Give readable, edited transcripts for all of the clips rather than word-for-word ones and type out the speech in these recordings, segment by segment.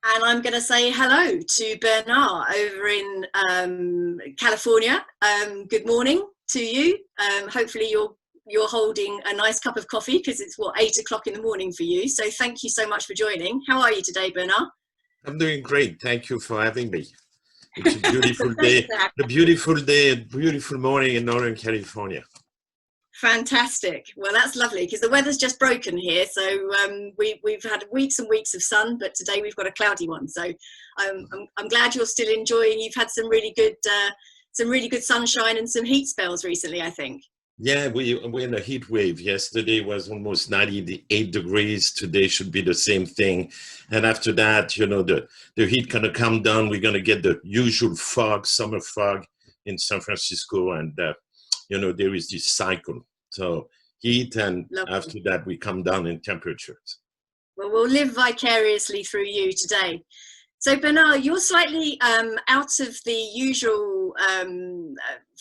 And I'm going to say hello to Bernard over in California. Good morning to you. Hopefully you're holding a nice cup of coffee because it's 8 o'clock in the morning for you. So thank you so much for joining. How are you today, Bernard? I'm doing great. Thank you for having me. It's a beautiful day, beautiful morning in Northern California. Fantastic. Well, that's lovely because the weather's just broken here. So we've had weeks and weeks of sun, but today we've got a cloudy one. So I'm glad you're still enjoying. You've had some really good sunshine and some heat spells recently, I think. Yeah, we're in a heat wave. Yesterday was almost 98 degrees. Today should be the same thing. And after that, you know, the heat kind of come down. We're going to get the usual fog, summer fog in San Francisco. And, you know, there is this cycle. So heat, and lovely. After that, we come down in temperatures. Well, we'll live vicariously through you today. So Bernard, you're slightly out of the usual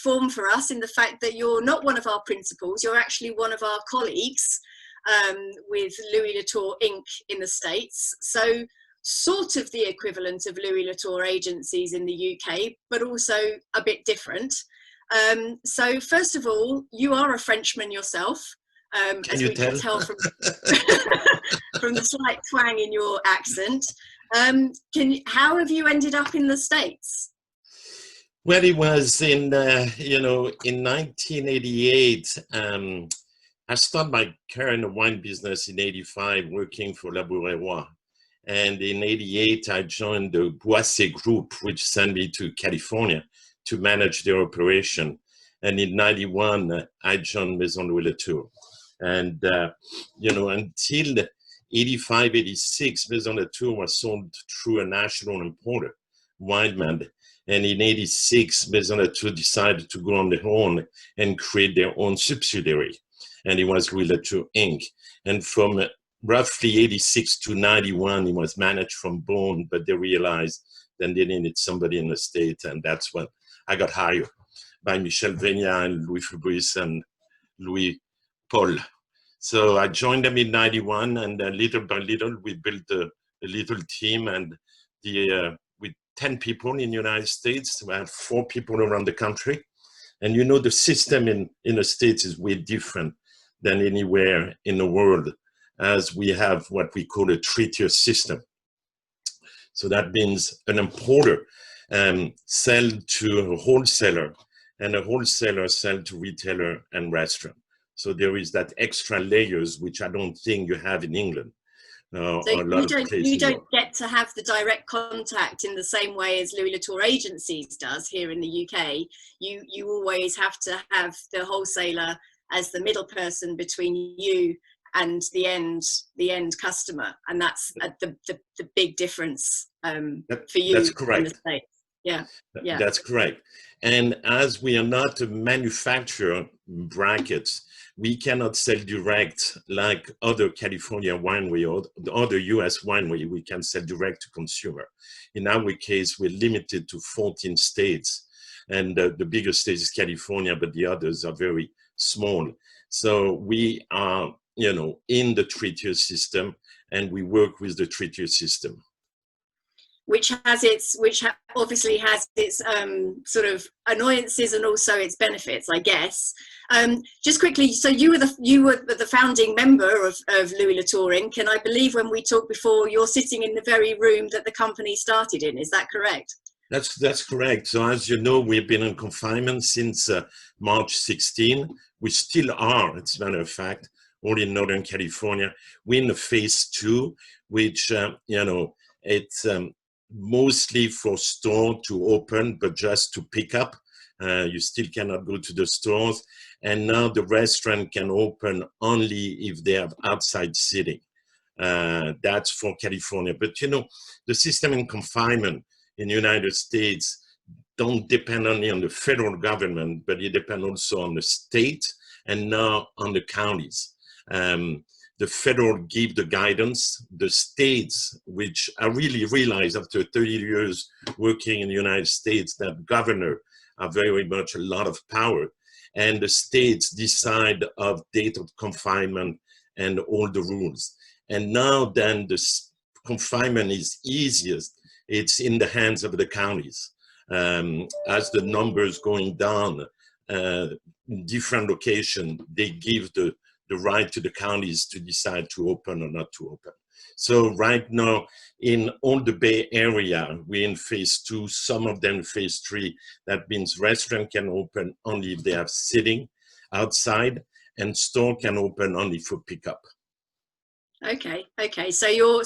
form for us in the fact that you're not one of our principals, you're actually one of our colleagues with Louis Latour Inc. in the States. So sort of the equivalent of Louis Latour agencies in the UK, but also a bit different. So first of all, you are a Frenchman yourself. Can you tell? Can tell from, from the slight twang in your accent. How have you ended up in the States? Well, it was in, in 1988. I started my career in the wine business in 85, working for La Bourgeois. And in 88, I joined the Boisset Group, which sent me to California to manage their operation. And in 91, I joined Maison Louis Latour. And, until 85, 86, Maison Latour was sold through a national importer, Wildman. And in 86, Maison Latour decided to go on their own and create their own subsidiary. And it was Louis Latour Inc. And from roughly 86 to 91, it was managed from Bonn, but they realized that they needed somebody in the state. And that's when I got hired by Michel Vigna and Louis Fabrice and Louis Paul. So I joined them in 91, and little by little, we built a little team, and with 10 people in the United States, we had 4 people around the country. And you know, the system in the States is way different than anywhere in the world, as we have what we call a three-tier system. So that means an importer sell to a wholesaler, and a wholesaler sell to retailer and restaurant. So there is that extra layers, which I don't think you have in England. So you don't get to have the direct contact in the same way as Louis Latour Agencies does here in the UK. You always have to have the wholesaler as the middle person between you and the end customer, and that's the big difference for you. That's correct. In the States. Yeah, that's correct. And as we are not a manufacturer brackets, we cannot sell direct like other California winery or the other US winery. We can sell direct to consumer. In our case, we're limited to 14 states, and the biggest state is California, but the others are very small. So we are, in the three-tier system, and we work with the three-tier system. Which obviously has its sort of annoyances and also its benefits, I guess. Just quickly, so you were the founding member of Louis Latour Inc. And I believe when we talked before, you're sitting in the very room that the company started in. Is that correct? That's correct. So as you know, we've been in confinement since March 16. We still are, as a matter of fact, all in Northern California. We're in the phase 2, which, it's mostly for store to open, but just to pick up. You still cannot go to the stores. And now the restaurant can open only if they have outside seating. That's for California. But the system in confinement in the United States don't depend only on the federal government, but it depends also on the state and now on the counties. The federal give the guidance, the states, which I really realized after 30 years working in the United States, that governor are very much a lot of power. And the states decide of date of confinement and all the rules. And now then the confinement is easiest, it's in the hands of the counties. As the numbers going down, in different locations, they give the right to the counties to decide to open or not to open. So right now, in all the Bay Area, we're in phase 2, some of them phase 3. That means restaurant can open only if they have sitting outside, and store can open only for pickup. Okay. So you're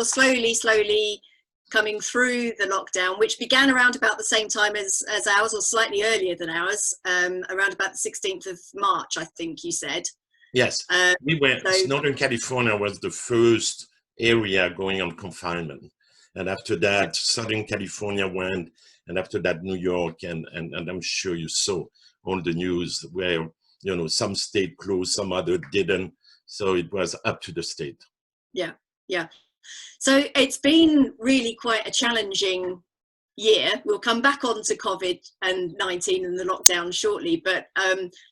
slowly coming through the lockdown, which began around about the same time as ours, or slightly earlier than ours, around about the 16th of March, I think you said. Yes, we went. So, Northern California was the first area going on confinement, and after that, Southern California went, and after that, New York, and I'm sure you saw on the news where, you know, some state closed, some other didn't. So it was up to the state. Yeah. So it's been really quite a challenging year. We'll come back on to COVID-19 and the lockdown shortly, but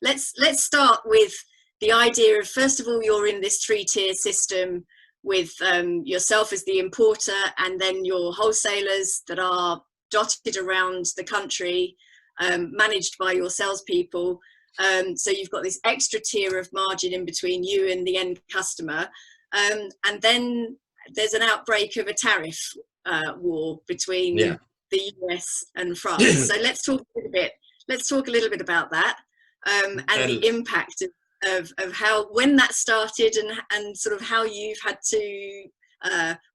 let's start with the idea of, first of all, you're in this 3-tier system with yourself as the importer, and then your wholesalers that are dotted around the country, managed by your salespeople. So you've got this extra tier of margin in between you and the end customer. And then there's an outbreak of a tariff war between the US and France. So let's talk a little bit about that, and the impact of how, when that started, and sort of how you've had to,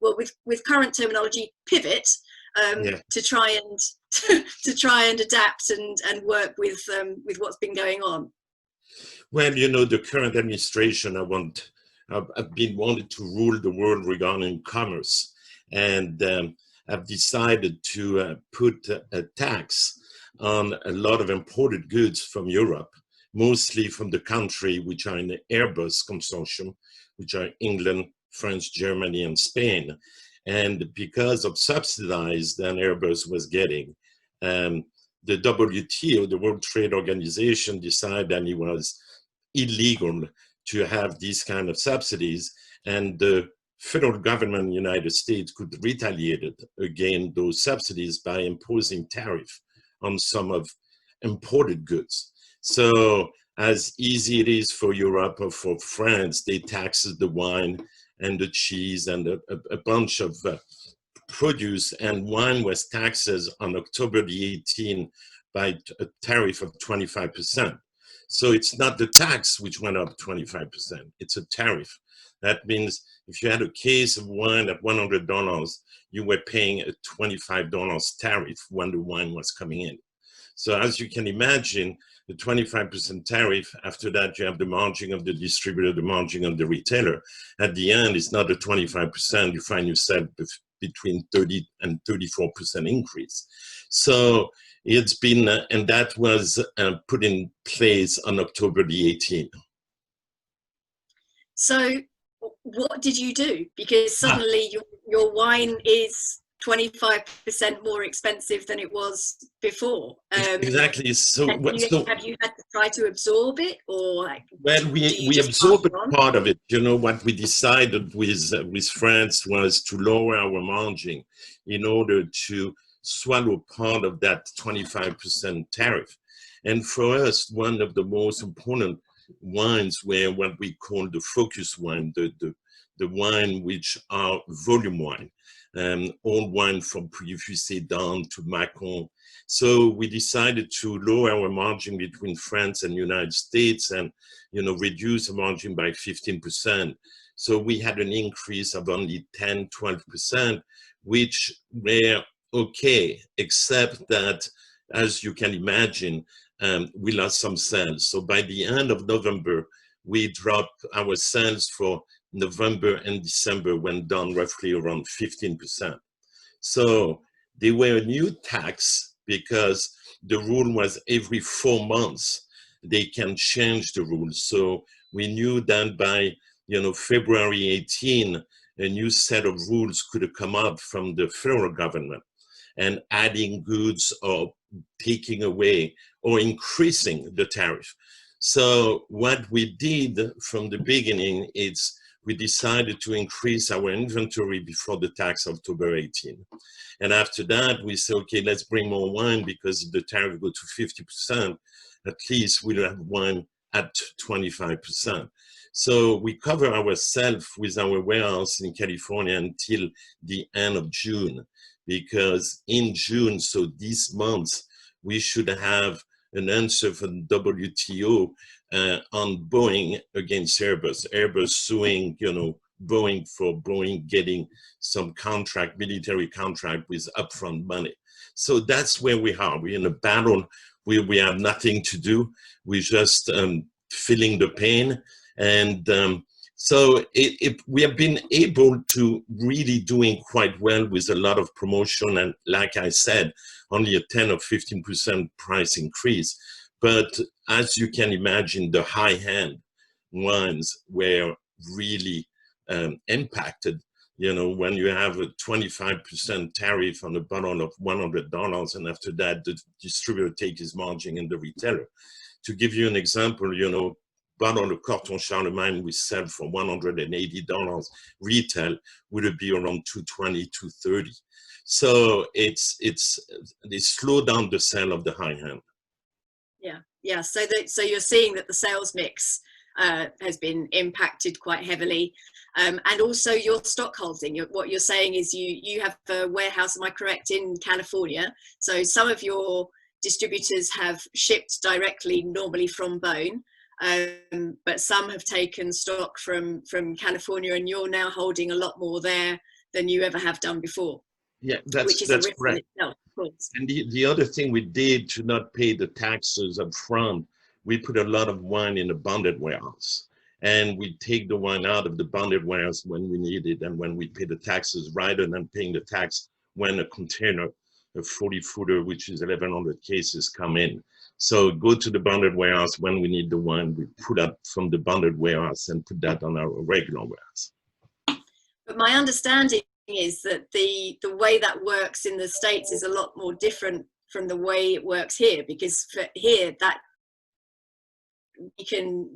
well, with current terminology, pivot to try and adapt and work with what's been going on. Well, you know, the current administration, I've been wanted to rule the world regarding commerce, and I've decided to put a tax on a lot of imported goods from Europe, mostly from the country which are in the Airbus consortium, which are England, France, Germany, and Spain. And because of subsidies that Airbus was getting, the WTO, the World Trade Organization, decided that it was illegal to have these kind of subsidies, and the federal government in the United States could retaliate against those subsidies by imposing tariff on some of imported goods. So as easy it is for Europe or for France, they taxed the wine and the cheese and a bunch of produce, and wine was taxed on October the 18th by a tariff of 25%. So it's not the tax which went up 25%, it's a tariff. That means if you had a case of wine at $100, you were paying a $25 tariff when the wine was coming in. So as you can imagine, the 25% tariff, after that you have the margin of the distributor, the margin of the retailer. At the end, it's not a 25%, you find yourself between 30 and 34% increase. So it's been, and that was put in place on October the 18th. So what did you do? Because suddenly your wine is 25% more expensive than it was before. Exactly. So have you had to try to absorb it, or like? Well, we absorbed part of it. You know, what we decided with France was to lower our margin in order to swallow part of that 25% tariff. And for us, one of the most important wines were what we call the focus wine, the wine which are volume wine, all wine from Puy down to Macon. So we decided to lower our margin between France and United States, and, you know, reduce the margin by 15%. So we had an increase of only 10, 12%, which were okay, except that, as you can imagine, we lost some sales. So by the end of November, we dropped our sales for November and December, went down roughly around 15%. So there were a new tax, because the rule was every 4 months they can change the rules. So we knew that by, you know, February 18, a new set of rules could have come up from the federal government, and adding goods or taking away or increasing the tariff. So what we did from the beginning is we decided to increase our inventory before the tax October 18. And after that, we said, okay, let's bring more wine, because if the tariff go to 50%, at least we'll have wine at 25%. So we cover ourselves with our warehouse in California until the end of June, because in June, so this month, we should have an answer from WTO on Boeing against Airbus. Airbus suing, Boeing for Boeing getting some contract, military contract with upfront money. So that's where we are. We're in a battle where we have nothing to do. We're just feeling the pain. And so we have been able to really doing quite well with a lot of promotion. And like I said, only a 10 or 15% price increase. But as you can imagine, the high-end wines were really impacted. When you have a 25% tariff on a bottle of $100, and after that, the distributor takes his margin and the retailer. To give you an example, bottle of Corton Charlemagne we sell for $180. Retail would be around $220, $230. So they slow down the sale of the high end. Yeah. So you're seeing that the sales mix has been impacted quite heavily, and also your stock holding. What you're saying is you have a warehouse, am I correct, in California? So some of your distributors have shipped directly, normally from Beaune, but some have taken stock from California, and you're now holding a lot more there than you ever have done before. Yeah, that's correct. Itself, of course. And the other thing we did to not pay the taxes up front, we put a lot of wine in a bonded warehouse. And we take the wine out of the bonded warehouse when we need it and when we pay the taxes, rather than paying the tax when a container, a 40-footer, which is 1,100 cases, come in. So go to the bonded warehouse when we need the wine, we pull up from the bonded warehouse and put that on our regular warehouse. But my understanding is that the way that works in the States is a lot more different from the way it works here, because for here that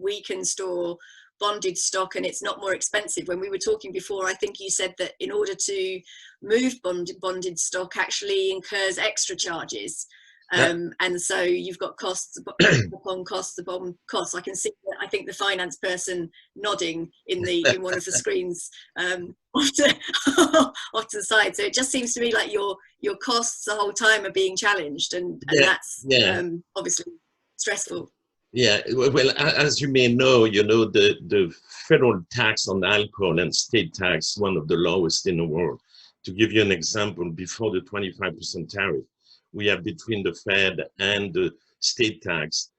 we can store bonded stock and it's not more expensive. When we were talking before, I think you said that in order to move bonded stock actually incurs extra charges. And so you've got costs upon costs upon costs. I can see that. I think the finance person nodding in one of the screens off to the side. So it just seems to me like your costs the whole time are being challenged, and that's obviously stressful. Yeah, well, as you may know, the federal tax on alcohol and state tax, one of the lowest in the world. To give you an example, before the 25% tariff, we have between the Fed and the state tax,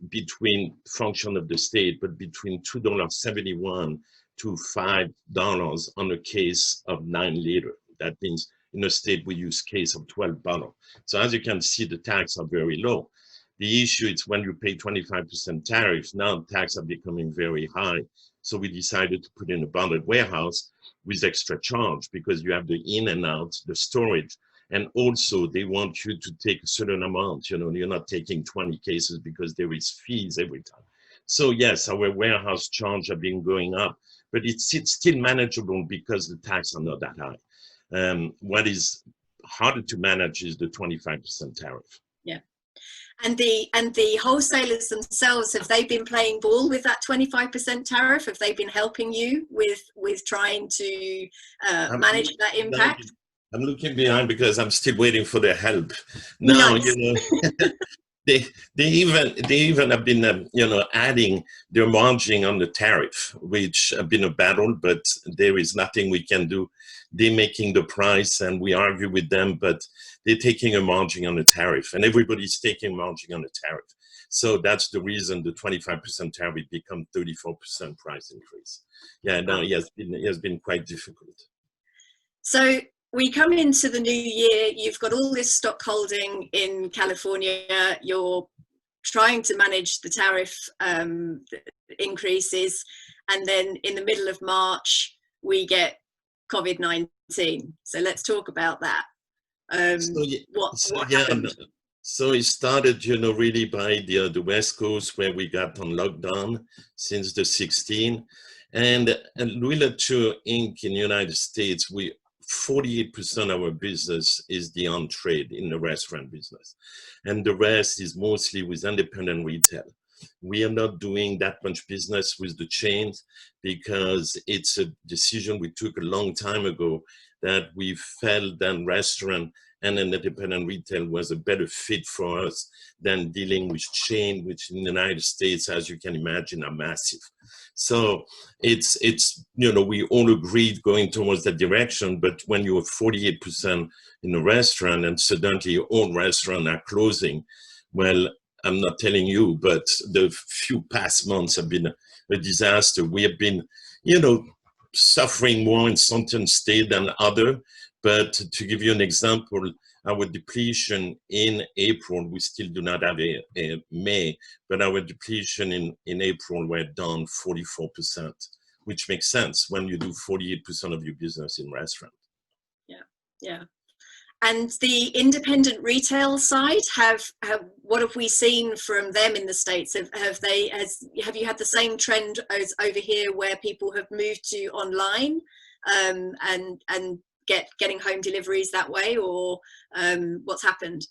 between function of the state, but between $2.71 to $5 on a case of 9 liter. That means in a state we use case of 12 bottle. So as you can see, the tax are very low. The issue is when you pay 25% tariffs, now tax are becoming very high. So we decided to put in a bonded warehouse with extra charge, because you have the in and out, the storage. And also they want you to take a certain amount, you're not taking 20 cases because there is fees every time. So yes, our warehouse charge have been going up, but it's still manageable because the tax are not that high. What is harder to manage is the 25% tariff. Yeah. And the wholesalers themselves, have they been playing ball with that 25% tariff? Have they been helping you with trying to manage that impact? I'm looking behind because I'm still waiting for their help. Now, nice. They even have been, adding their margin on the tariff, which have been a battle, but there is nothing we can do. They're making the price and we argue with them, but they're taking a margin on the tariff, and everybody's taking margin on the tariff. So that's the reason the 25% tariff become 34% price increase. Yeah, no, it has been quite difficult. So we come into the new year, you've got all this stock holding in California, you're trying to manage the tariff increases, and then in the middle of March, we get COVID-19. So let's talk about that. What happened? So it started, really by the West Coast, where we got on lockdown since the 16th. And Louis Latour Inc. in the United States, 48% of our business is the on-trade in the restaurant business. And the rest is mostly with independent retail. We are not doing that much business with the chains because it's a decision we took a long time ago that we felt that restaurant and an independent retail was a better fit for us than dealing with chain, which in the United States, as you can imagine, are massive. So it's we all agreed going towards that direction, but when you have 48% in a restaurant and suddenly all restaurants are closing, well, I'm not telling you, but the few past months have been a disaster. We have been, suffering more in certain states than other. But to give you an example, our depletion in April, we still do not have a May, but our depletion in April were down 44%, which makes sense when you do 48% of your business in restaurant. Yeah. And the independent retail side, what have we seen from them in the States? Have you had the same trend as over here where people have moved to online and getting home deliveries that way, or what's happened?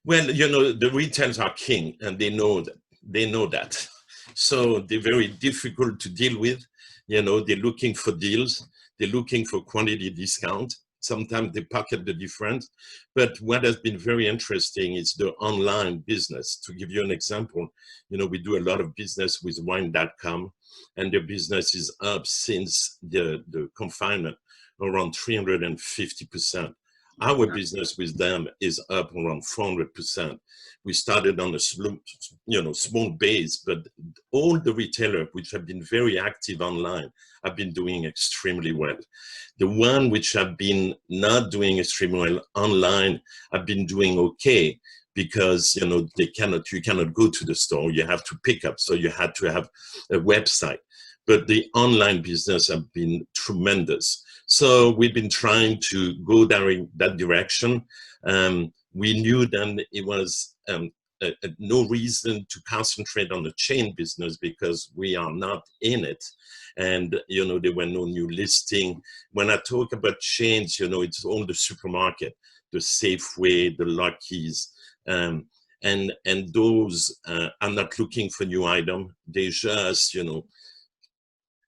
Well, the retailers are king, and they know that. So they're very difficult to deal with. They're looking for deals. They're looking for quantity discount. Sometimes they pocket the difference. But what has been very interesting is the online business. To give you an example, we do a lot of business with wine.com, and their business is up since the confinement around 350%. Our business with them is up around 400%. We started on a small base, but all the retailers which have been very active online have been doing extremely well. The one which have been not doing extremely well online have been doing okay because you cannot go to the store. You have to pick up, so you had to have a website. But the online business have been tremendous. So we've been trying to go that direction. We knew then it was no reason to concentrate on the chain business because we are not in it. And, there were no new listing. When I talk about chains, it's all the supermarket, the Safeway, the Lucky's, and those are not looking for new item. They just,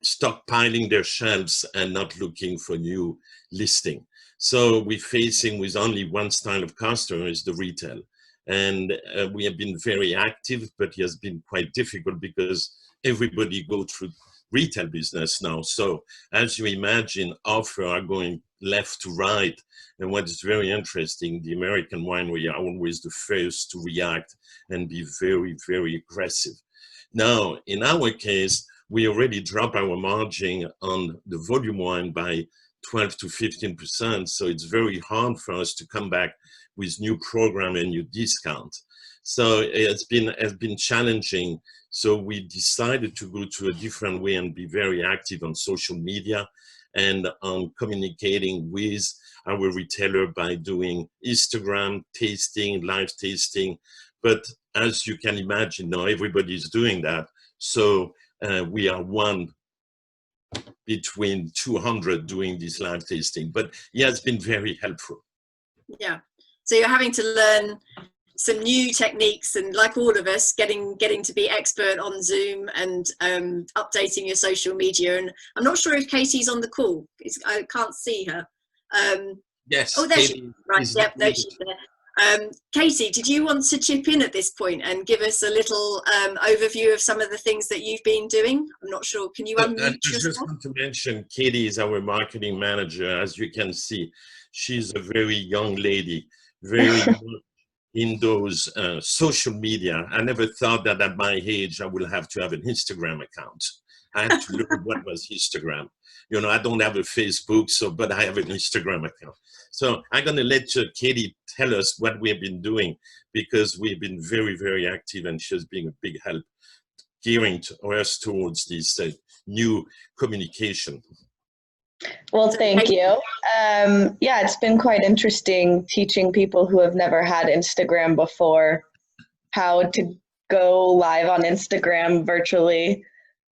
stockpiling their shelves and not looking for new listing. So we're facing with only one style of customer is the retail. And we have been very active, but it has been quite difficult because everybody go through retail business now. So as you imagine, offers are going left to right. And what is very interesting, the American winery are always the first to react and be very, very aggressive. Now, in our case, we already dropped our margin on the volume wine by 12 to 15%. So it's very hard for us to come back with new program and new discount. So it's been challenging. So we decided to go to a different way and be very active on social media and on communicating with our retailer by doing Instagram tasting, live tasting. But as you can imagine now, everybody's doing that. So we are one between 200 doing this live tasting, but it has been very helpful. Yeah, so you're having to learn some new techniques, and like all of us, getting to be expert on Zoom and updating your social media. And I'm not sure if Katie's on the call. I can't see her. Yes. Oh, there she is. Right. Yep, there she's there. Katie, did you want to chip in at this point and give us a little overview of some of the things that you've been doing? I'm not sure. Can you unmute yourself? I just want to mention Katie is our marketing manager. As you can see, she's a very young lady, very in those social media. I never thought that at my age I will have to have an Instagram account. I had to look at what was Instagram. I don't have a Facebook, but I have an Instagram account. So I'm going to let Katie tell us what we've been doing, because we've been very, very active, and she's been a big help gearing us towards this new communication. Well, thank you. Yeah, it's been quite interesting teaching people who have never had Instagram before how to go live on Instagram virtually.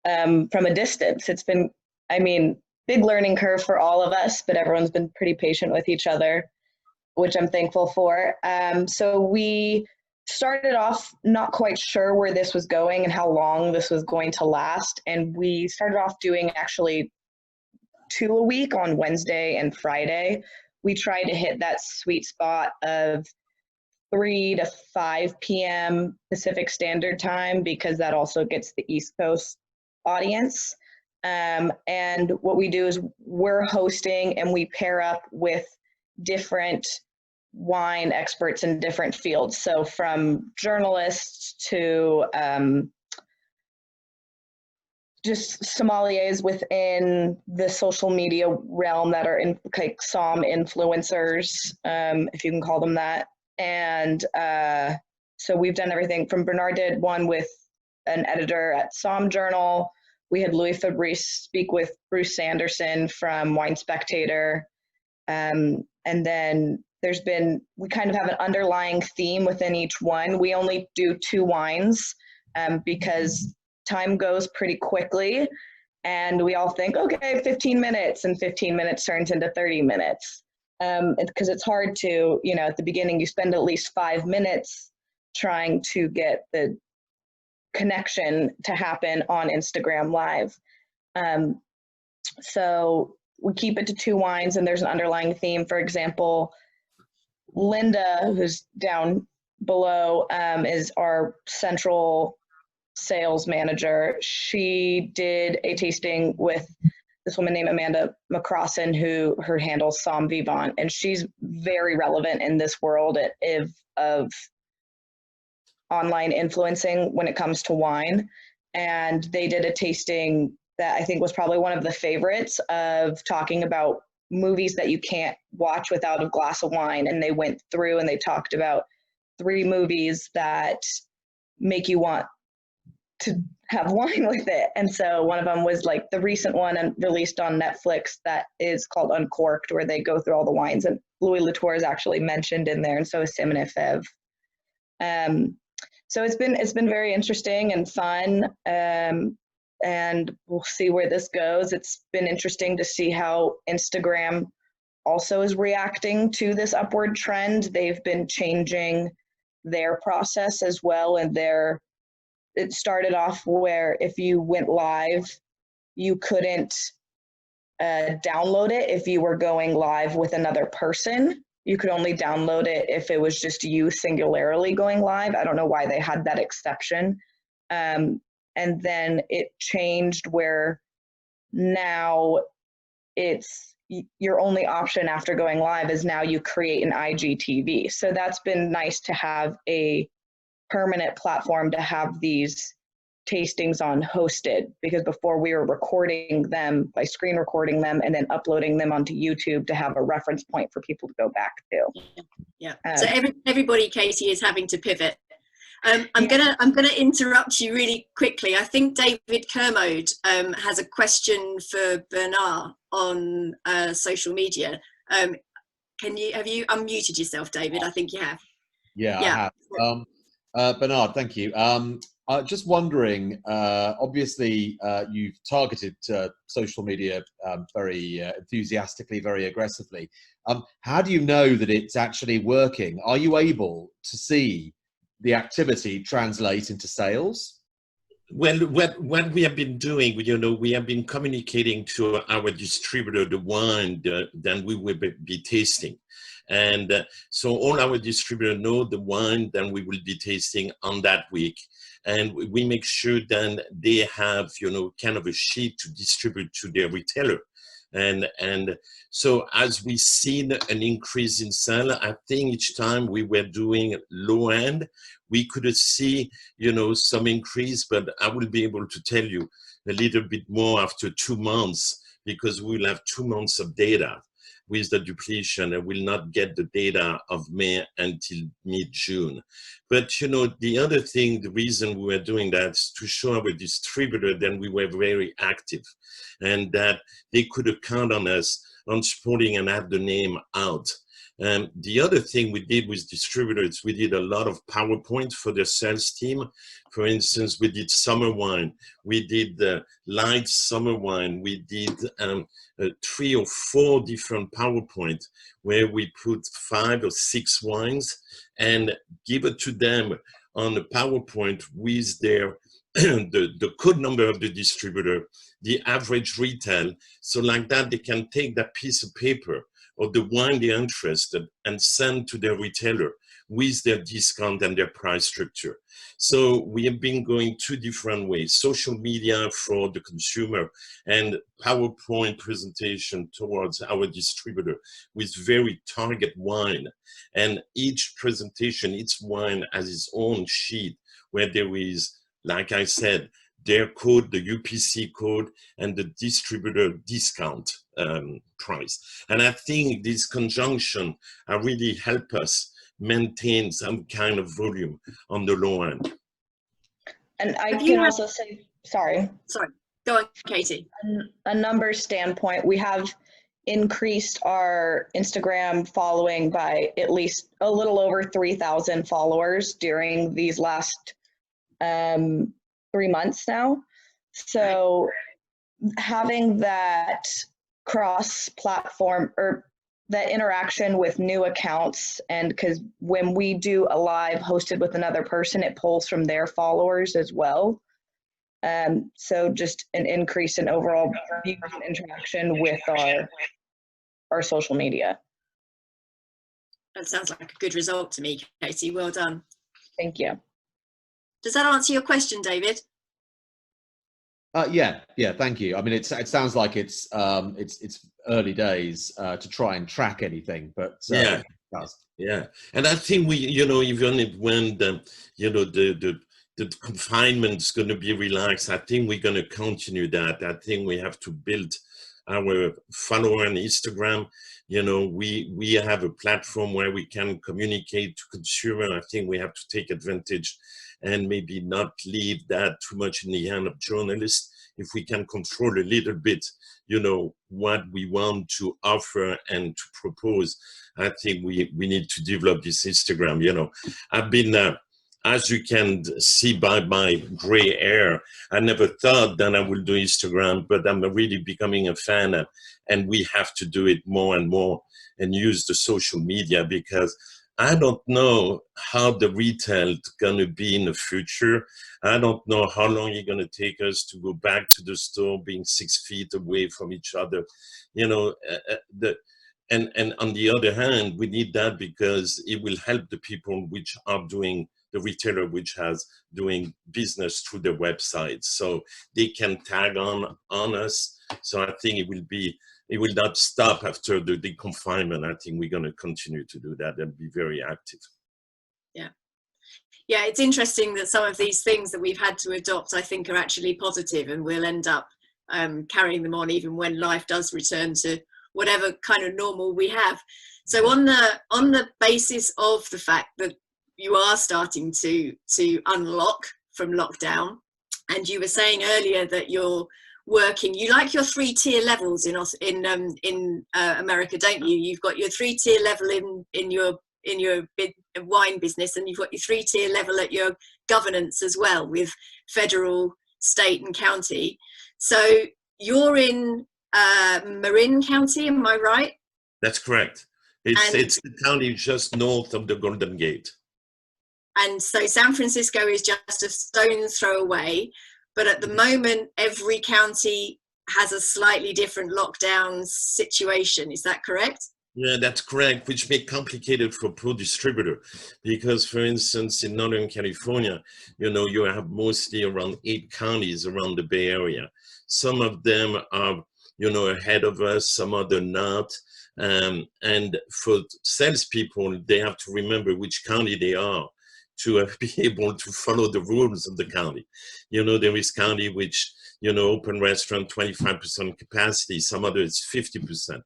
from a distance. It's been, I mean, big learning curve for all of us, but everyone's been pretty patient with each other, which I'm thankful for. So we started off not quite sure where this was going and how long this was going to last. And we started off doing actually 2 a week on Wednesday and Friday. We tried to hit that sweet spot of 3 to 5 p.m. Pacific Standard Time, because that also gets the East Coast audience. And what we do is we're hosting and we pair up with different wine experts in different fields. So from journalists to just sommeliers within the social media realm that are in like som influencers, if you can call them that. And so we've done everything from Bernard did one with an editor at Som Journal. We had Louis Fabrice speak with Bruce Sanderson from Wine Spectator. And then there's been, we kind of have an underlying theme within each one. We only do 2 wines because time goes pretty quickly. And we all think, okay, 15 minutes, and 15 minutes turns into 30 minutes. Because it's hard to, you know, at the beginning, you spend at least 5 minutes trying to get the connection to happen on Instagram Live. So we keep it to 2 wines, and there's an underlying theme. For example, Linda, who's down below, is our central sales manager. She did a tasting with this woman named Amanda McCrossan, who her handles Som Vivant, and she's very relevant in this world of online influencing when it comes to wine. And they did a tasting that I think was probably one of the favorites, of talking about movies that you can't watch without a glass of wine. And they went through and they talked about 3 movies that make you want to have wine with it. And so one of them was like the recent one and released on Netflix that is called Uncorked, where they go through all the wines, and Louis Latour is actually mentioned in there, and so is Simon et Fèvre. So it's been very interesting and fun, and we'll see where this goes. It's been interesting to see how Instagram also is reacting to this upward trend. They've been changing their process as well, and it started off where if you went live, you couldn't download it if you were going live with another person. You could only download it if it was just you singularly going live. I don't know why they had that exception. And then it changed where now it's your only option after going live is now you create an IGTV. So that's been nice to have a permanent platform to have these tastings on hosted, because before we were recording them by screen recording them and then uploading them onto YouTube to have a reference point for people to go back to. Yeah. So everybody, Katie, is having to pivot. I'm gonna interrupt you really quickly. I think David Kermode has a question for Bernard on social media. Have you unmuted yourself, David? I think you have. Yeah. I have. Bernard, thank you. Just wondering, obviously you've targeted social media very enthusiastically, very aggressively. How do you know that it's actually working? Are you able to see the activity translate into sales? Well, what we have been doing, we have been communicating to our distributor the wine that we will be tasting. And so all our distributors know the wine that we will be tasting on that week. And we make sure that they have, kind of a sheet to distribute to their retailer. And so as we seen an increase in sale, I think each time we were doing low end, we could see, some increase, but I will be able to tell you a little bit more after 2 months, because we'll have 2 months of data with the depletion, and will not get the data of May until mid-June. But the other thing, the reason we were doing that is to show our distributor that we were very active, and that they could count on us on supporting and have the name out. The other thing we did with distributors, we did a lot of PowerPoint for the sales team. For instance, we did summer wine, we did light summer wine, we did 3 or 4 different PowerPoint where we put 5 or 6 wines and give it to them on the PowerPoint with their the code number of the distributor, the average retail. So like that, they can take that piece of paper or the wine they're interested and send to their retailer with their discount and their price structure. So we have been going 2 different ways: social media for the consumer and PowerPoint presentation towards our distributor with very target wine. And each presentation, each wine has its own sheet where there is, like I said, their code, the UPC code, and the distributor discount price. And I think this conjunction really help us maintain some kind of volume on the low end. And I can also say, sorry, go on, Katie. A numbers standpoint, we have increased our Instagram following by at least a little over 3,000 followers during these last 3 months now. So having that cross-platform or that interaction with new accounts, and because when we do a live hosted with another person, it pulls from their followers as well. So just an increase in overall interaction with our social media. That sounds like a good result to me, Katie. Well done. Thank you. Does that answer your question, David? Yeah, thank you. I mean, it sounds like it's early days to try and track anything, but yeah, and I think we, even when the confinement is going to be relaxed, I think we're going to continue that. I think we have to build our follower on Instagram. We have a platform where we can communicate to consumer. I think we have to take advantage and maybe not leave that too much in the hand of journalists. If we can control a little bit, what we want to offer and to propose, I think we need to develop this Instagram. I've been, as you can see by my gray hair, I never thought that I would do Instagram, but I'm really becoming a fan, and we have to do it more and more and use the social media, because I don't know how the retail is going to be in the future. I don't know how long it's going to take us to go back to the store being 6 feet away from each other. And on the other hand, we need that because it will help the people which are doing, the retailer which has doing business through their website. So they can tag on us. So I think it will not stop after the confinement. I think we're going to continue to do that and be very active. Yeah, it's interesting that some of these things that we've had to adopt, I think, are actually positive, and we'll end up carrying them on even when life does return to whatever kind of normal we have. So on the basis of the fact that you are starting to unlock from lockdown, and you were saying earlier that you're working, you like your 3-tier levels in America, don't you? You've got your 3-tier level in your wine business, and you've got your 3-tier level at your governance as well, with federal, state and county. So you're in Marin County, am I right? That's correct. It's the county just north of the Golden Gate. And so San Francisco is just a stone's throw away. But at the moment, every county has a slightly different lockdown situation. Is that correct? Yeah, that's correct, which makes it complicated for pro distributor. Because, for instance, in Northern California, you have mostly around 8 counties around the Bay Area. Some of them are, ahead of us, some other not. And for salespeople, they have to remember which county they are to be able to follow the rules of the county. There is county which, open restaurant 25% capacity, some others 50%.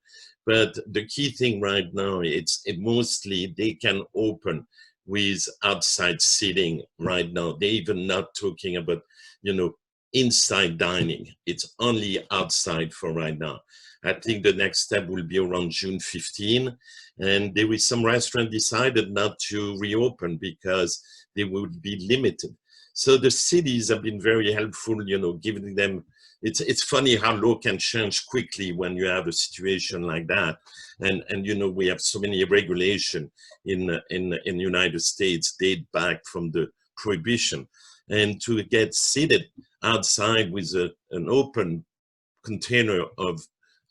But the key thing right now, it's mostly they can open with outside seating right now. They're even not talking about, inside dining. It's only outside for right now. I think the next step will be around June 15, and there is some restaurant decided not to reopen because they would be limited. So the cities have been very helpful, giving them. It's funny how law can change quickly when you have a situation like that, and we have so many regulation in the United States date back from the prohibition, and to get seated outside with an open container of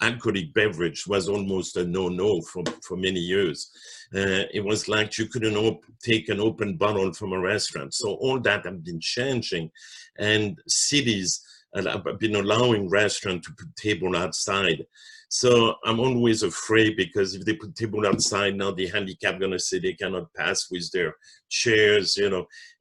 alcoholic beverage was almost a no-no for many years. It was like you couldn't take an open bottle from a restaurant. So all that have been changing, and cities have been allowing restaurants to put table outside. So I'm always afraid, because if they put table outside now, the handicap gonna say they cannot pass with their chairs.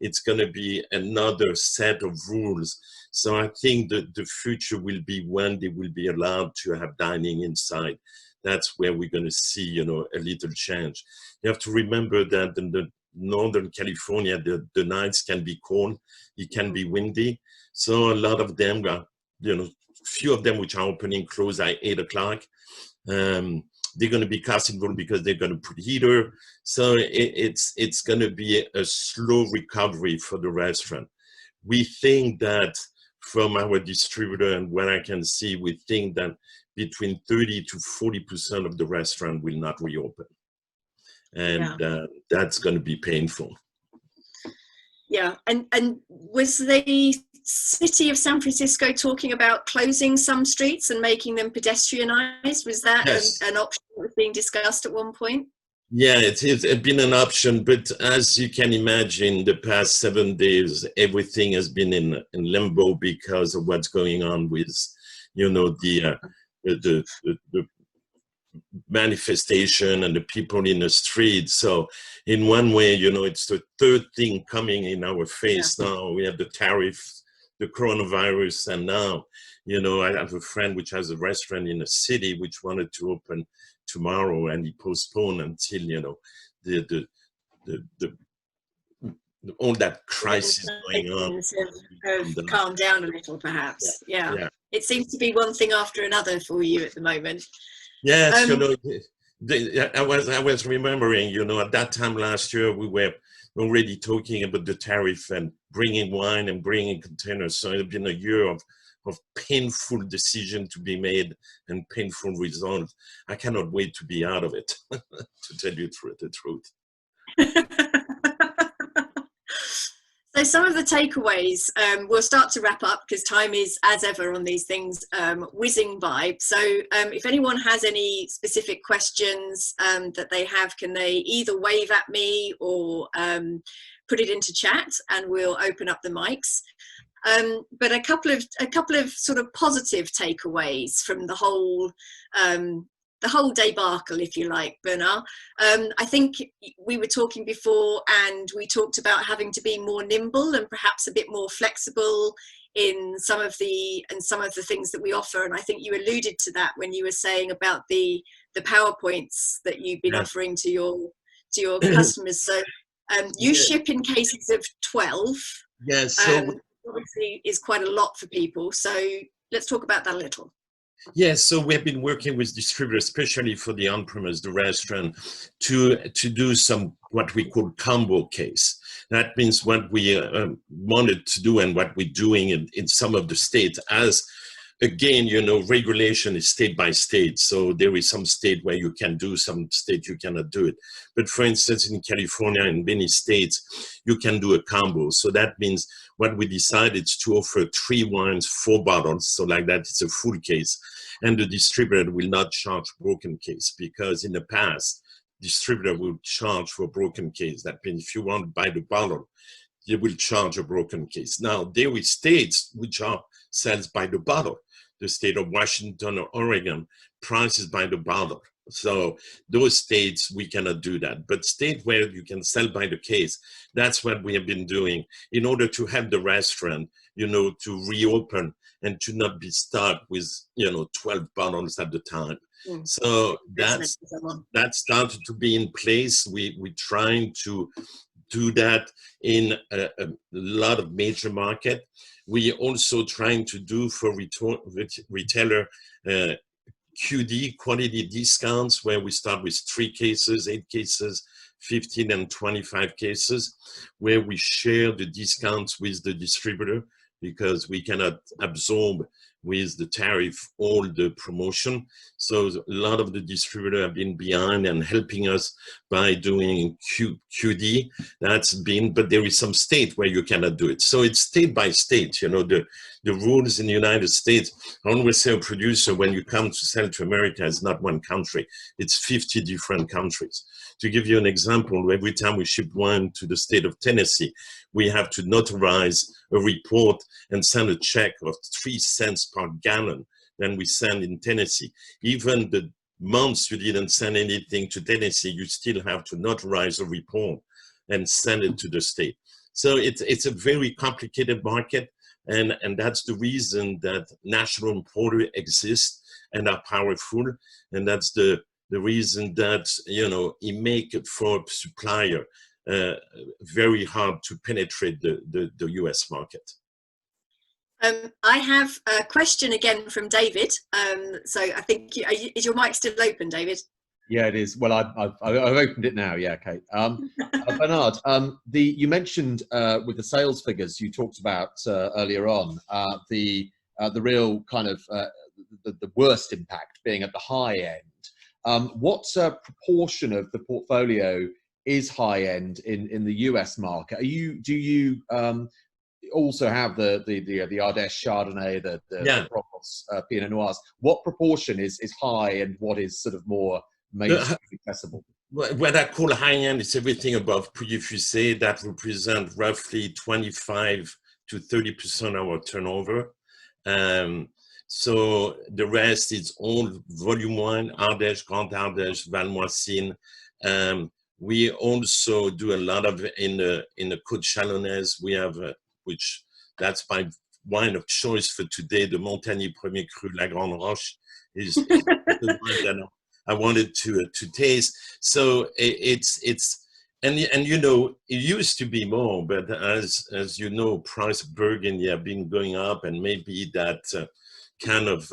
It's gonna be another set of rules. So I think that the future will be when they will be allowed to have dining inside. That's where we're going to see, a little change. You have to remember that in the Northern California, the nights can be cold, it can be windy. So a lot of them are, few of them which are opening close at 8 o'clock. They're going to be cost involved because they're going to put heater. So it's going to be a slow recovery for the restaurant. We think that from our distributor and what I can see, we think that between 30 to 40% of the restaurant will not reopen. And that's going to be painful. Yeah, and was the city of San Francisco talking about closing some streets and making them pedestrianized? Was that an option that was being discussed at one point? Yeah, it's been an option, but as you can imagine, the past 7 days, everything has been in limbo because of what's going on with, the manifestation and the people in the street. So in one way, it's the third thing coming in our face now. We have the tariff, the coronavirus, and now, I have a friend which has a restaurant in a city which wanted to open tomorrow, and he postponed until the all that crisis going on have calmed down a little, perhaps. Yeah. It seems to be one thing after another for you at the moment. Yes, I was remembering, at that time last year we were already talking about the tariff and bringing wine and bringing containers. So it's been a year of painful decision to be made and painful results. I cannot wait to be out of it, to tell you the truth. So some of the takeaways, we'll start to wrap up because time is, as ever on these things, whizzing by. So if anyone has any specific questions that they have, can they either wave at me or put it into chat, and we'll open up the mics. But a couple of sort of positive takeaways from the whole debacle, if you like, Bernard. I think we were talking before, and we talked about having to be more nimble and perhaps a bit more flexible in some of the things that we offer. And I think you alluded to that when you were saying about the PowerPoints that you've been offering to your customers. So you ship in cases of 12. Yes. So obviously is quite a lot for people. So let's talk about that a little. Yes, so we've been working with distributors, especially for the on-premise, the restaurant, to do some what we call combo case. That means what we wanted to do and what we're doing in some of the states. As again, regulation is state by state. So there is some state where you can do, some state you cannot do it. But for instance, in California and many states, you can do a combo. So that means what we decided is to offer 3 wines, 4 bottles. So like that, it's a full case. And the distributor will not charge broken case, because in the past, distributor will charge for broken case. That means if you want to buy the bottle, they will charge a broken case. Now, there are states which are sells by the bottle. The state of Washington or Oregon prices by the bottle. So those states, we cannot do that. But state where you can sell by the case, that's what we have been doing in order to help the restaurant, to reopen and to not be stuck with, 12 bottles at the time. So that started to be in place. We're trying to do that in a lot of major market. We also trying to do for retailer QD, quantity discounts, where we start with 3 cases, 8 cases, 15 and 25 cases, where we share the discounts with the distributor, because we cannot absorb with the tariff all the promotion. So a lot of the distributors have been behind and helping us by doing QD. That's been, but there is some state where you cannot do it. So it's state by state, you know, the rules in the United States. I always say a producer, when you come to sell to America, it's not one country, it's 50 different countries. To give you an example, every time we ship wine to the state of Tennessee, we have to notarize a report and send a check of 3 cents per gallon. Then we send in Tennessee. Even the months you didn't send anything to Tennessee, you still have to notarize a report and send it to the state. So it's a very complicated market, and that's the reason that national importers exist and are powerful, and that's the reason that, you know, it make it for a supplier very hard to penetrate the US market. I have a question again from David. So I think, is your mic still open, David? Yeah, it is. Well, I've opened it now. Yeah, Kate. Bernard, you mentioned with the sales figures you talked about earlier on, the real kind of the worst impact being at the high end. What proportion of the portfolio is high end in the US market? Do you also have the Ardèche Chardonnay, the Provence Pinot Noirs? What proportion is high and what is sort of more mainstream accessible? What I call high end is everything above Prix du Fusset that represent roughly 25 to 30% of our turnover. So the rest is all volume wine, Ardèche, Grand Ardèche, Valmoisine. We also do a lot of in the Côte Chalonnaise. We have which that's my wine of choice for today. The Montagny Premier Cru La Grande Roche is the wine that I wanted to taste. So and you know, it used to be more, but as you know, price of Burgundy have been going up, and maybe that kind of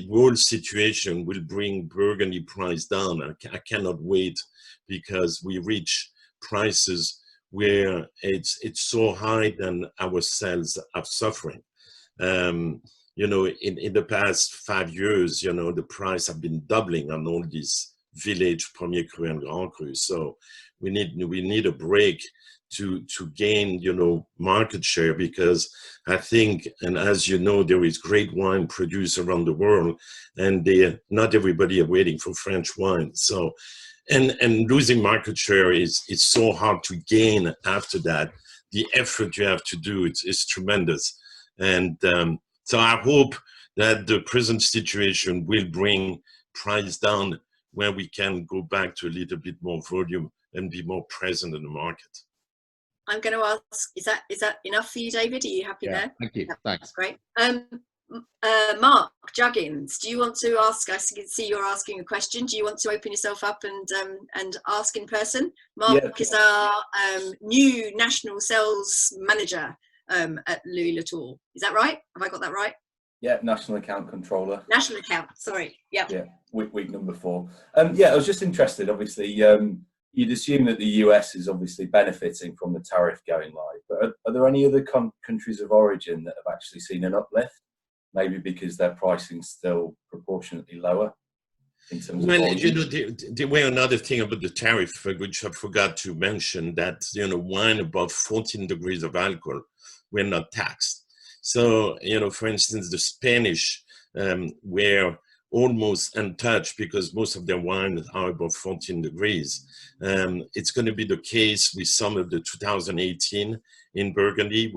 world situation will bring Burgundy price down. I cannot wait, because we reach prices where it's so high that our sales are suffering. You know, in the past 5 years, you know, the price have been doubling on all these village Premier Cru and Grand Cru. So we need a break to gain, you know, market share, because I think, and as you know, there is great wine produced around the world, and not everybody are waiting for French wine. So, and losing market share is so hard to gain after that. The effort you have to do is tremendous. And so I hope that the present situation will bring price down, where we can go back to a little bit more volume and be more present in the market. I'm going to ask, is that enough for you, David? Are you happy there? Thank you. Yeah, Thanks. that's great. Mark Juggins, do you want to ask? I can see you're asking a question. Do you want to open yourself up and ask in person? Mark is our new national sales manager at Louis Latour. Is that right? Have I got that right? Yeah, national account controller. National account. Sorry. Yeah. Yeah. Week number 4. Yeah, I was just interested. Obviously, you'd assume that the US is obviously benefiting from the tariff going live, but are there any other countries of origin that have actually seen an uplift? Maybe because their pricing's still proportionately lower in terms of volume? You know, there were another thing about the tariff, which I forgot to mention, that, you know, wine above 14 degrees of alcohol were not taxed. So, you know, for instance, the Spanish were almost untouched because most of their wines are above 14 degrees. It's going to be the case with some of the 2018 in Burgundy.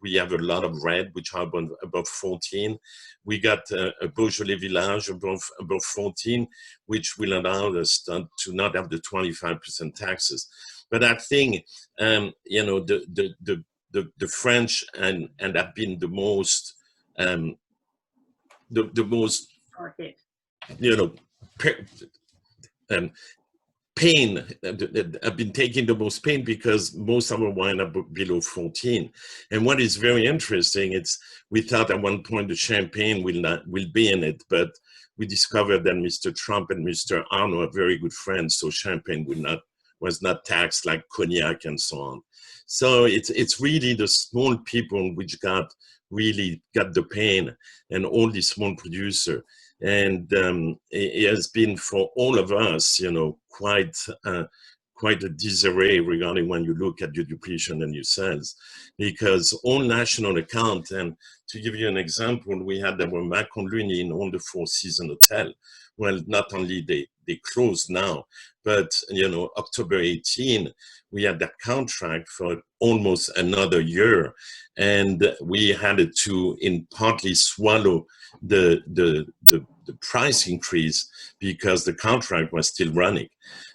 We have a lot of red, which are above 14. We got a Beaujolais Village above 14, which will allow us to not have the 25% taxes. But I think, you know, the French and have been the most, you know, pain, have been taking the most pain because most of our wine are below 14. And what is very interesting, we thought at one point the champagne will be in it, but we discovered that Mr. Trump and Mr. Arno are very good friends, so champagne was not taxed like cognac and so on. So it's really the small people which really got the pain, and all the small producer. And it has been for all of us, quite a disarray regarding when you look at your depletion and your sales, because all national account, and to give you an example, we had our Macon Luni in all the Four Seasons hotel. Well, not only they closed now, but October 18, we had that contract for almost another year, and we had to partly swallow the price increase because the contract was still running.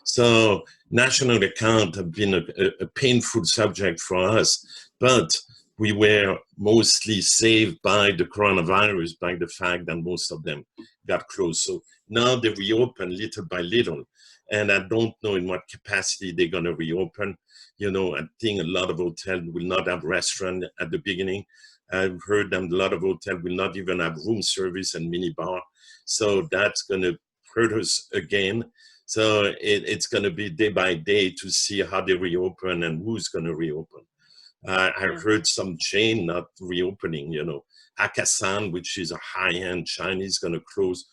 So national account have been a painful subject for us, but we were mostly saved by the coronavirus, by the fact that most of them got closed. So now they reopen little by little, and I don't know in what capacity they're going to reopen. I think a lot of hotels will not have restaurant at the beginning. I've heard that a lot of hotels will not even have room service and mini bar. So that's going to hurt us again. So it's going to be day by day to see how they reopen and who's going to reopen. I've heard some chain not reopening, Hakkasan, which is a high-end Chinese, going to close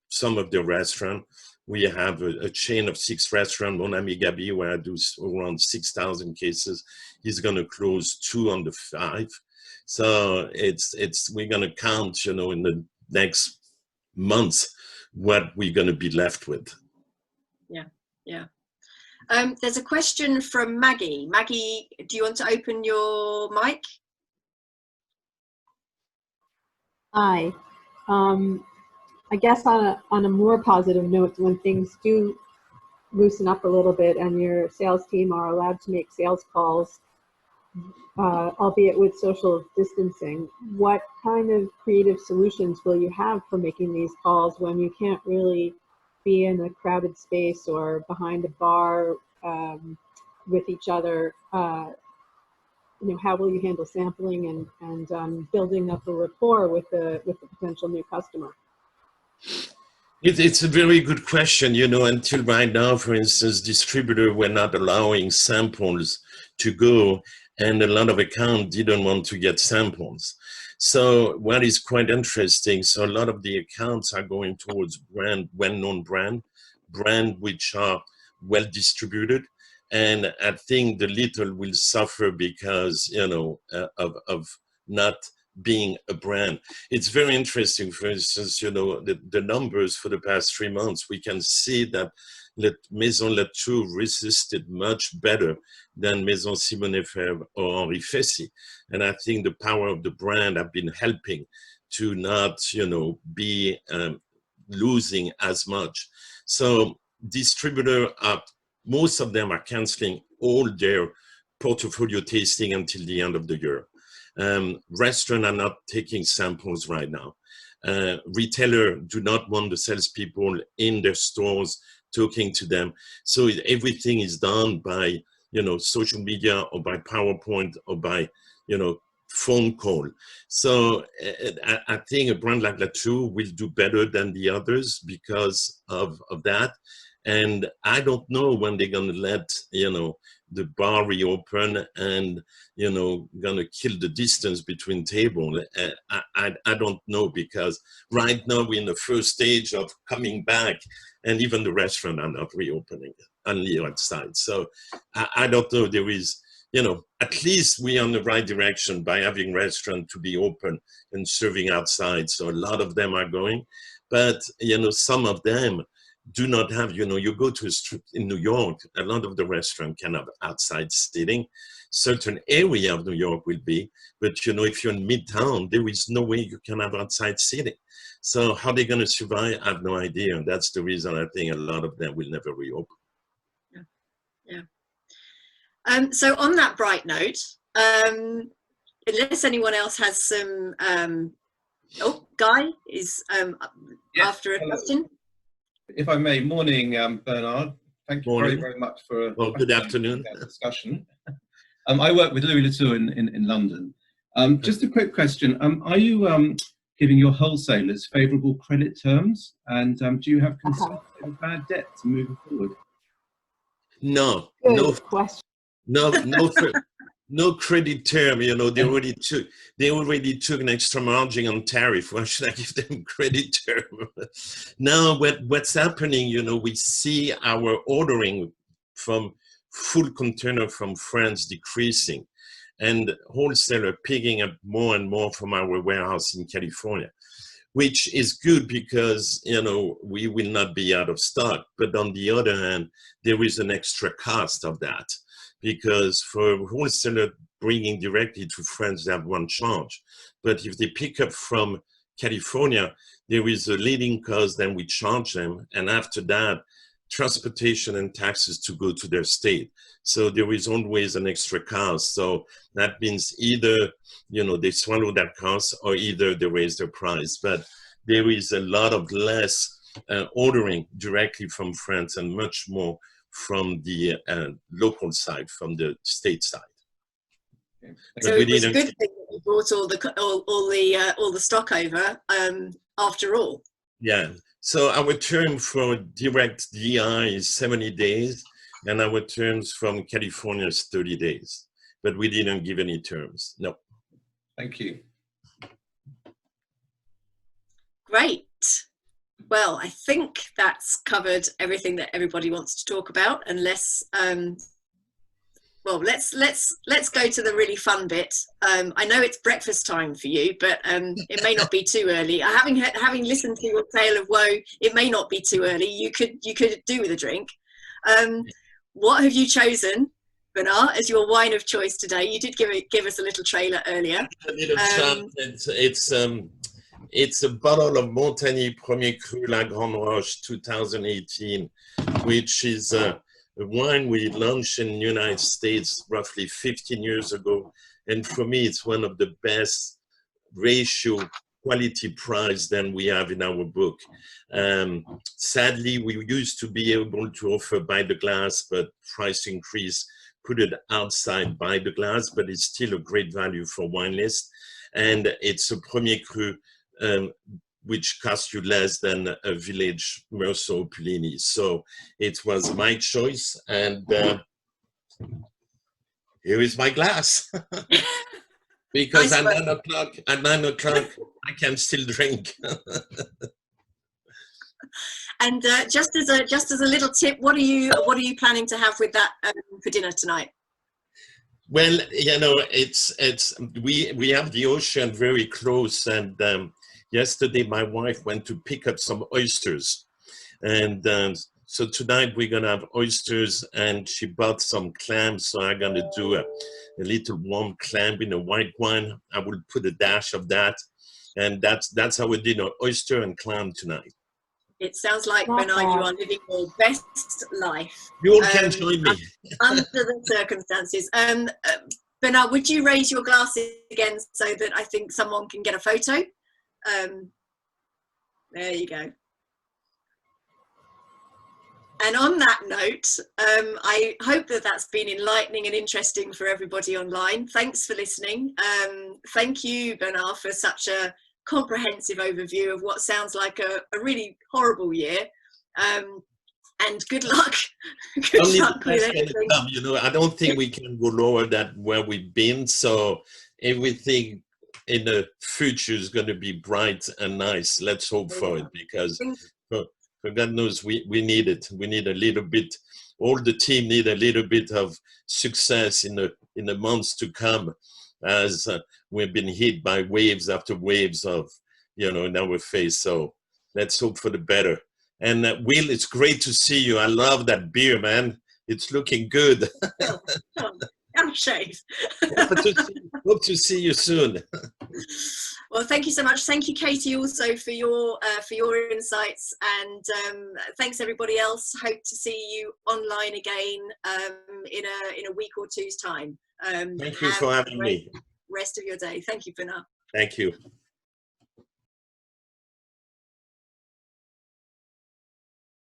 some of their restaurants. We have a chain of 6 restaurants, Mon Ami Gabi, where I do around 6,000 cases. He's going to close 2 on the 5. So we're going to count, in the next months, what we're going to be left with. Yeah. There's a question from Maggie. Maggie, do you want to open your mic? Hi. I guess on a more positive note, when things do loosen up a little bit and your sales team are allowed to make sales calls, albeit with social distancing, what kind of creative solutions will you have for making these calls when you can't really be in a crowded space or behind a bar with each other? How will you handle sampling and building up a rapport with the potential new customer? It's a very good question. Until right now, for instance, distributors were not allowing samples to go, and a lot of accounts didn't want to get samples. So what is quite interesting, so a lot of the accounts are going towards well-known brand which are well distributed. And I think the little will suffer because, of not being a brand. It's very interesting, for instance, the numbers for the past 3 months, we can see that Maison Latour resisted much better than Maison Simone Lefebvre or Henri Fessy. And I think the power of the brand have been helping to not, be losing as much. So most of them are canceling all their portfolio tasting until the end of the year. Restaurants are not taking samples right now. Retailers do not want the salespeople in their stores talking to them. So everything is done by, social media or by PowerPoint or by, phone call. So I think a brand like Latour will do better than the others because of that. And I don't know when they're going to let, the bar reopen and, going to kill the distance between tables. I don't know, because right now we're in the first stage of coming back, and even the restaurant are not reopening, only outside. So I don't know, there is, at least we're on the right direction by having restaurants to be open and serving outside. So a lot of them are going, but, some of them do not have, you go to a street in New York, a lot of the restaurants can have outside seating. Certain area of New York will be, but if you're in Midtown, there is no way you can have outside seating. So how they're going to survive, I have no idea. And that's the reason I think a lot of them will never reopen. Yeah. So on that bright note, unless anyone else has some, Guy is Yes, after a hello. question. If I may, morning, Bernard. Thank you Morning. very much for Well, good afternoon. discussion. I work with Louis Latour in London. Just a quick question. Are you giving your wholesalers favourable credit terms? And do you have concern of bad debt moving forward? No, Good question. no credit term. You know, they already took an extra margin on tariff. Why should I give them credit term? Now, what's happening? You know, we see our ordering from full container from France decreasing, and wholesaler picking up more and more from our warehouse in California, which is good because, you know, we will not be out of stock. But on the other hand, there is an extra cost of that, because for a wholesaler bringing directly to France, they have one charge. But if they pick up from California, there is a leading cost, then we charge them. And after that, transportation and taxes to go to their state. So there is always an extra cost. So that means either, you know, they swallow that cost, or either they raise their price. But there is a lot of less ordering directly from France and much more from the local side, from the state side. So it was a good thing that you brought all the stock over after all. Yeah. So our term for direct DI is 70 days, and our terms from California is 30 days. But we didn't give any terms. No. Thank you. Great. Well, I think that's covered everything that everybody wants to talk about, unless well, let's go to the really fun bit. I know it's breakfast time for you, but it may not be too early. Having listened to your tale of woe, it may not be too early. You could do with a drink. What have you chosen, Bernard, as your wine of choice today? You did give us a little trailer earlier. A little it's a bottle of Montagny Premier Cru La Grande Roche 2018, which is a wine we launched in the United States roughly 15 years ago. And for me, it's one of the best ratio quality price than we have in our book. Sadly, we used to be able to offer by the glass, but price increase put it outside by the glass, but it's still a great value for wine list. And it's a Premier Cru, which costs you less than a Village Meursault Puligny. So it was my choice, and here is my glass. Because at 9 o'clock, I can still drink. And just as a little tip, what are you planning to have with that for dinner tonight? Well, you know, we have the ocean very close, and yesterday my wife went to pick up some oysters, and so tonight we're gonna have oysters, and she bought some clams, so I'm gonna do a little warm clam in a white wine. I will put a dash of that, and that's our dinner: oyster and clam tonight. It sounds like, Bernard, you are living your best life. You all can join me. Under the circumstances. Bernard, would you raise your glasses again so that I think someone can get a photo? There you go. And on that note, I hope that that's been enlightening and interesting for everybody online. Thanks for listening. Thank you, Bernard, for such a comprehensive overview of what sounds like a really horrible year. And good luck. Good luck with everything. You know, I don't think we can go lower than where we've been. So everything in the future is going to be bright and nice. Let's hope for it, because for God knows we need it. We need a little bit. All the team need a little bit of success in the months to come, as we've been hit by waves after waves of, you know, in our face. So let's hope for the better. And Will, it's great to see you. I love that beer, man. It's looking good. I'm shaved. Hope to see you soon. Well, thank you so much. Thank you, Katie, also for your insights, and thanks everybody else. Hope to see you online again in a week or two's time. Thank you for having me. Rest of your day. Thank you, Bernard. Thank you.